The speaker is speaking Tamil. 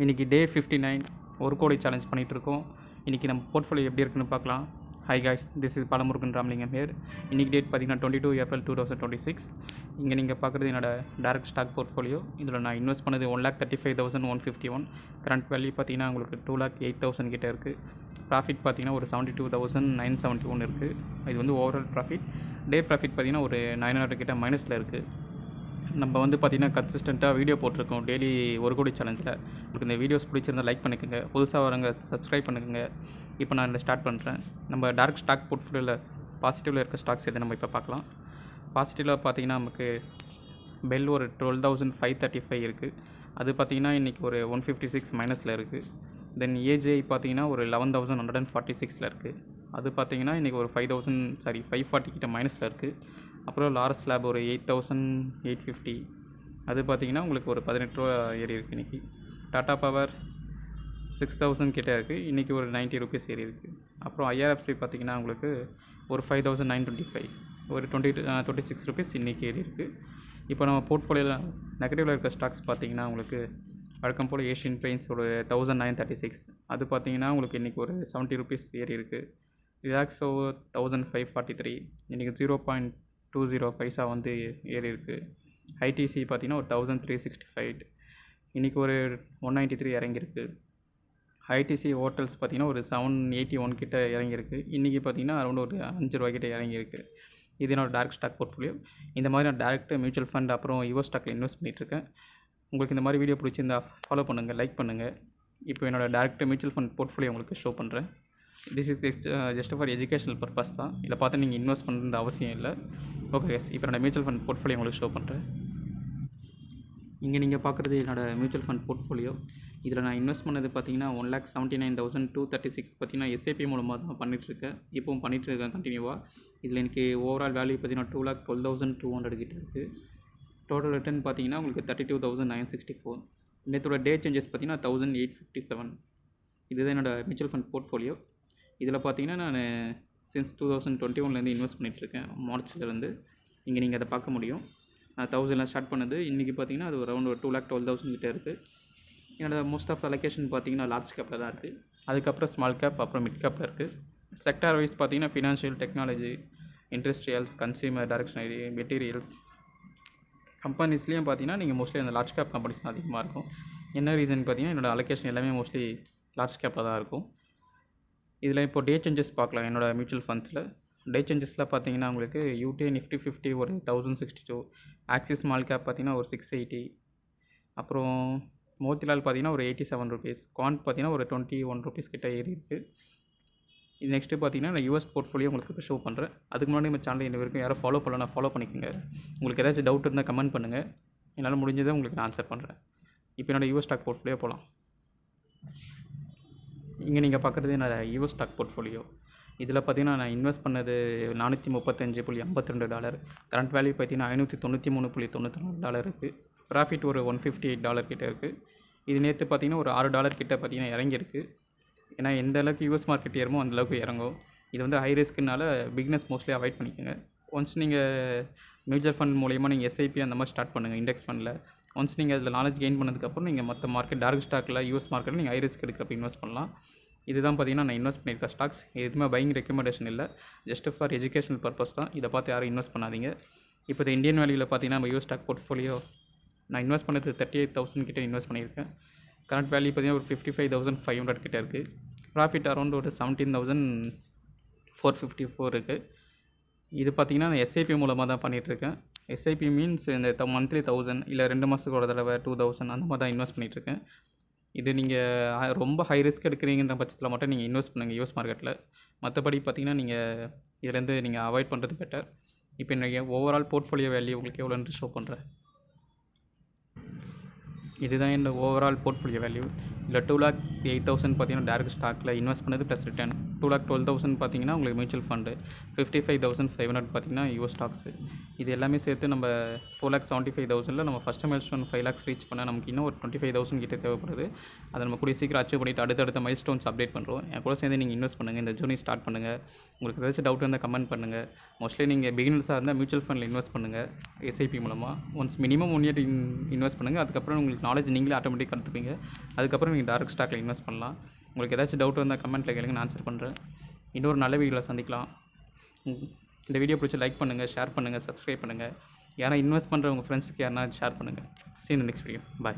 இன்றைக்கி டே 59 ஒரு கோடி சேலஞ்ச் பண்ணிகிட்ருக்கோம். இன்றைக்கி நம்ம போர்ட்ஃபோலியோ எப்படி இருக்குன்னு பார்க்கலாம். High guys, this is Balamurugan Ramalingam here. இன்றைக்கி டேட் பார்த்தீங்கன்னா 22 ஏப்ரல் 2026. இங்கே நீங்கள் பார்க்குறது என்னோடய டேரக்ட் ஸ்டாக் போர்ட்ஃபோலியோ. இதில் நான் இன்வெஸ்ட் பண்ணது 1,35,151. கரண்ட் வேல்யூ பார்த்தீங்கன்னா உங்களுக்கு 2,08,000 கிட்டே இருக்குது. ப்ராஃபிட் பார்த்தீங்கன்னா ஒரு 72,971 இருக்குது. இது வந்து ஓவரால் ப்ராஃபிட். டே ப்ராஃபிட் பார்த்தீங்கன்னா ஒரு 900 கிட்ட மைனஸில் இருக்குது. நம்ம வந்து பார்த்திங்கன்னா கன்சிஸ்டண்ட்டாக வீடியோ போட்டிருக்கோம் டெய்லி ஒரு கோடி சேலஞ்சில். உங்களுக்கு இந்த வீடியோஸ் பிடிச்சிருந்தால் லைக் பண்ணிக்கோங்க, புதுசாக வரவங்க சப்ஸ்கிரைப் பண்ணிக்கோங்க. இப்போ நான் ஸ்டார்ட் பண்ணுறேன். நம்ம டேரக்ட் ஸ்டாக் போர்ட்ஃபோலியோவில் பாசிட்டிவில் இருக்க ஸ்டாக்ஸ் எதை நம்ம இப்போ பார்க்கலாம். பாசிட்டிவில் பார்த்திங்கன்னா நமக்கு பெல் ஒரு 12,535 இருக்குது. அது பார்த்திங்கன்னா இன்றைக்கி ஒரு 156 மைனஸில் இருக்குது. தென் ஏஜிஐ பார்த்திங்கன்னா ஒரு 11,146 இருக்குது. அது பார்த்திங்கன்னா இன்றைக்கி ஒரு 540 கிட்ட மைனஸில் இருக்குது. அப்புறம் லாரஸ் லேப் ஒரு 8,850. அது பார்த்திங்கன்னா உங்களுக்கு ஒரு 18 ரூபா ஏறி இருக்குது இன்றைக்கி. டாடா பவர் 6,000 கிட்டே இருக்குது. இன்றைக்கி ஒரு 90 ருபீஸ் ஏறி இருக்குது. அப்புறம் ஐஆர்எஃப்சி பார்த்திங்கன்னா உங்களுக்கு ஒரு 5,925, ஒரு 26 ருபீஸ் இன்றைக்கி ஏறி இருக்குது. இப்போ நம்ம போர்ட்ஃபோலியோவில் நெகட்டிவில் இருக்க ஸ்டாக்ஸ் பார்த்திங்கன்னா உங்களுக்கு வழக்கம் போல் ஏஷியன் பெயிண்ட்ஸ் ஒரு 1,936. அது பார்த்திங்கன்னா உங்களுக்கு இன்றைக்கி ஒரு 70 ருபீஸ் ஏறி இருக்குது. ரிலாக்ஸோ 1,543, இன்றைக்கி 0.20 பைசா வந்து ஏறி இருக்குது. ஐடிசி பார்த்திங்கன்னா ஒரு 1,365, இன்றைக்கி ஒரு 193 இறங்கியிருக்கு. ஐடிசி ஹோட்டல்ஸ் பார்த்திங்கன்னா ஒரு 781 கிட்ட இறங்கியிருக்கு. இன்றைக்கி பார்த்திங்கன்னா அரௌண்ட் ஒரு 5 ரூபாய்க்கிட்ட இறங்கியிருக்கு. இது என்னோட டேரக்ட் ஸ்டாக் போர்ட்ஃபோலியோ. இந்த மாதிரி நான் டேரக்ட் மியூச்சுவல் ஃபண்ட் அப்புறம் யுவர் ஸ்டாக்கில் இன்வெஸ்ட் பண்ணிகிட்ருக்கேன். உங்களுக்கு இந்த மாதிரி வீடியோ பிடிச்சிருந்தா ஃபாலோ பண்ணுங்கள், லைக் பண்ணுங்கள். இப்போ என்னோட டேரக்ட் மியூச்சுவல் ஃபண்ட் போர்ட்ஃபோலியோ உங்களுக்கு ஷோ பண்ணுறேன். This is just for educational purpose தான். இதை பார்த்து நீங்கள் இன்வெஸ்ட் பண்ணுறது அவசியம் இல்லை. ஓகே, இப்போ என்னோடய மியூச்சுவல் ஃபண்ட் போர்ட்ஃபோலியோ உங்களுக்கு ஷோ பண்ணுறேன். இங்கே நீங்கள் பார்க்குறது என்னோடய மியூச்சுவல் ஃபண்ட் போர்ட்ஃபோலியோ. இதில் நான் இன்வெஸ்ட் பண்ணது பார்த்தீங்கன்னா 1,79,236 பார்த்தீங்கன்னா எஸ்ஐபி மூலமாக தான் பண்ணிகிட்ருக்கேன். இப்போவும் பண்ணிகிட்ருக்கேன் கண்டினியூவாக. இதில் எனக்கு ஓவரால் வேல்யூ பார்த்தீங்கன்னா 2,12,200 கிட்ட இருக்குது. டோட்டல் ரிட்டர்ன் பார்த்தீங்கன்னா உங்களுக்கு 32,964. நேற்றோட டே சேஞ்சஸ் பார்த்தீங்கன்னா 1,857. இதுதான் என்னோடய மியூச்சுவல் ஃபண்ட் போர்ட்ஃபோலியோ. இதில் பார்த்தீங்கன்னா நான் சின்ஸ் 2021 இன்வெஸ்ட் பண்ணிகிட்ருக்கேன், மார்ச்லேருந்து. இங்கே நீங்கள் அதை பார்க்க முடியும். நான் 1,000 ஸ்டார்ட் பண்ணது. இன்றைக்கி பார்த்தீங்கன்னா அது அரௌண்ட் ஒரு 2,12,000 கிட்டே இருக்குது. என்னோடய மோஸ்ட் ஆஃப் அலோகேஷன் பார்த்தீங்கன்னா லார்ஜ் கேப்பில் தான் இருக்குது. அதுக்கப்புறம் ஸ்மால் கேப், அப்புறம் மிட் கேப்பில் இருக்குது. செக்டார் வைஸ் பார்த்தீங்கன்னா financial, technology, industrials, consumer, discretionary, materials. கம்பெனிஸ்லேயும் பார்த்தீங்கன்னா நீங்கள் மோஸ்ட்லி அந்த லார்ஜ் கேப் கம்பெனிஸ் தான் அதிகமாக இருக்கும். என்ன ரீசன் பார்த்தீங்கன்னா என்னோடய அலோகேஷன் எல்லாமே மோஸ்ட்லி லார்ஜ் கேப்பில் தான் இருக்கும். இதில் இப்போ டே சேஞ்சஸ் பார்க்கலாம். என்னோடய மியூச்சுவல் ஃபண்ட்ஸில் டே சேஞ்சஸில் பார்த்தீங்கன்னா உங்களுக்கு யூடிஐ நிஃப்டி 50 ஒரு 1,062, ஆக்சிஸ் ஸ்மால் கேப் பார்த்தீங்கன்னா ஒரு 680, அப்புறம் மோத்திலால் பார்த்தீங்கன்னா ஒரு 87 ருபீஸ், குவான்ட் பார்த்தீங்கன்னா ஒரு 21 ருபீஸ் கிட்ட ஏறி இருக்குது. இது நெக்ஸ்ட்டு பார்த்தீங்கன்னா நான் யூஎஸ் போர்ட்ஃபோலியோ உங்களுக்கு இப்போ ஷோ பண்ணுறேன். அதுக்கு முன்னாடி நம்ம சேனல் இன்ன வரைக்கும் யாரும் ஃபாலோ பண்ணலாம், ஃபாலோ பண்ணிக்கோங்க. உங்களுக்கு ஏதாச்சும் டவுட் இருந்தால் கமெண்ட் பண்ணுங்கள், என்னால் முடிஞ்சதை உங்களுக்கு நான் ஆன்சர் பண்ணுறேன். இப்போ என்னோடய யூஎஸ் ஸ்டாக் போர்ட்ஃபோலியோ போகலாம். இங்கே நீங்கள் பார்க்குறது என்னோட யூஎஸ் ஸ்டாக் போர்ட்ஃபோலியோ. இதில் பார்த்தீங்கன்னா நான் இன்வெஸ்ட் பண்ணது $435.52. கரண்ட் வேல்யூ பார்த்தீங்கன்னா $593.94 இருக்குது. ப்ராஃபிட் ஒரு $158 கிட்டே இருக்குது. இது நேற்று பார்த்தீங்கன்னா ஒரு $6 கிட்ட பார்த்தீங்கன்னா இறங்கியிருக்கு. ஏன்னா எந்த அளவுக்கு யூஎஸ் மார்க்கெட் ஏறுமோ அந்தளவுக்கு இறங்கும். இது வந்து ஹை ரிஸ்க்குனால பிக்னஸ் மோஸ்ட்லி அவாய்ட் பண்ணிக்கோங்க. ஒன்ஸ் நீங்கள் மியூச்சுவல் ஃபண்ட் மூலயமா நீங்கள் எஸ்ஐபி அந்த மாதிரி ஸ்டார்ட் பண்ணுங்கள் இண்டெக்ஸ் ஃபண்டில். ஒன்ஸ் நீங்கள் அதில் நாலேஜ் கெயின் பண்ணதுக்கப்புறம் நீங்கள் மற்ற மார்க்கெட் டேரக்ட் ஸ்டாக்கில் யூஎஸ் மார்க்கெட்டில் நீங்கள் ஹை ரிஸ்க் எடுக்கிறப்ப இன்வெஸ்ட் பண்ணலாம். இதுதான் பார்த்தீங்கன்னா நான் இன்வெஸ்ட் பண்ணியிருக்க ஸ்டாக்ஸ். எதுவுமே பையிங் ரெக்கமெண்டேஷன் இல்லை, ஜஸ்ட் ஃபார் எஜுகேஷனல் பர்பஸ் தான். இதை பார்த்து யாரும் இன்வெஸ்ட் பண்ணாதீங்க. இப்போ இந்த இந்தியன் வேல்யூவில் பார்த்தீங்கன்னா நம்ம யூஎஸ் ஸ்டாக் போர்ட்ஃபோலியோ நான் இன்வெஸ்ட் பண்ணது 38,000 கிட்டே இன்வெஸ்ட் பண்ணியிருக்கேன். கரண்ட் வேல்யூ பார்த்தீங்கன்னா ஒரு 55,500 கிட்டே இருக்குது. ப்ராஃபிட் அரௌண்ட் ஒரு 17,454 இருக்குது. இது பார்த்திங்கன்னா நான் எஸ்ஐபி மூலமாக தான் பண்ணிகிட்ருக்கேன். எஸ்ஐபி மீன்ஸ் இந்த மந்த்லி 1,000 இல்லை 2 மாதத்துக்கு ஒரு தடவை 2,000 அந்த மாதிரி தான் இன்வெஸ்ட் பண்ணிகிட்ருக்கேன். இது நீங்கள் ரொம்ப ஹை ரிஸ்க் எடுக்கிறீங்கிற பட்சத்தில் மட்டும் நீங்கள் இன்வெஸ்ட் பண்ணுங்கள் யூஎஸ் மார்க்கெட்டில். மற்றபடி பார்த்திங்கன்னா நீங்கள் இதுலேருந்து நீங்கள் அவாய்ட் பண்ணுறது பெட்டர். இப்போ என்னுடைய ஓவரால் போர்ட்ஃபோலியோ வேல்யூ உங்களுக்கு எவ்வளோன்னு ஷோ பண்ணுறேன். இதுதான் என்னோட ஓவரால் போர்ட்ஃபோலியோ வேல்யூ. இல்லை 2,08,000 பார்த்தீங்கன்னா டேரக்ட் ஸ்டாக்கில் இன்வெஸ்ட் பண்ணது ப்ளஸ் ரிட்டர்ன். 2,12,000 பார்த்தீங்கன்னா உங்களுக்கு மியூச்சுவல் ஃபண்டு, 55,500 பார்த்தீங்கன்னா யூஎஸ் ஸ்டாக்ஸு. இது எல்லாமே சேர்த்து நம்ம 4,75,000 நம்ம ஃபஸ்ட்டு மைல்ஸ்டோன் 5 lakhs ரீச் பண்ணால் நமக்கு இன்னும் ஒரு 25,000 கிட்டே தேவைப்படுது. அதை நம்ம கூடிய சீக்கிரம் அச்சீவ் பண்ணிவிட்டு அடுத்தடுத்த மைல்ஸ்டோன்ஸ் அப்டேட் பண்ணுறோம். என் கூட சேர்ந்து நீங்கள் இன்வெஸ்ட் பண்ணுங்கள், இந்த ஜர்னி ஸ்டார்ட் பண்ணுங்கள். உங்களுக்கு ஏதாச்சும் டவுட் இருந்தால் கமெண்ட் பண்ணுங்கள். மோஸ்ட்லி நீங்கள் பிகினர்ஸாக இருந்தால் மியூச்சுவல் ஃபண்டில் இன்வெஸ்ட் பண்ணுங்கள் எஸ்ஐபி மூலமாக. ஒன்ஸ் மினிமம் 1 year இன்வெஸ்ட் பண்ணுங்கள். அதுக்கப்புறம் உங்களுக்கு நாலேஜ் நீங்களே ஆட்டோமேட்டிக்காக கற்றுப்பீங்க. அதுக்கப்புறம் நீங்கள் டைரக்ட் ஸ்டாக்கில் இன்வெஸ்ட் பண்ணலாம். உங்களுக்கு ஏதாச்சும் டவுட் வந்தால் கமெண்ட்டில் கேளுங்க, நான் ஆன்சர் பண்ணுறேன். இன்னொரு நல்ல வீடியோவில் சந்திக்கலாம். இந்த வீடியோ பிடிச்சி லைக் பண்ணுங்கள், ஷேர் பண்ணுங்கள், சப்ஸ்கிரைப் பண்ணுங்கள். யாராவது இன்வெஸ்ட் பண்ணுற உங்கள் ஃப்ரெண்ட்ஸுக்கு யாருன்னா ஷேர் பண்ணுங்கள். See you in the next video. Bye.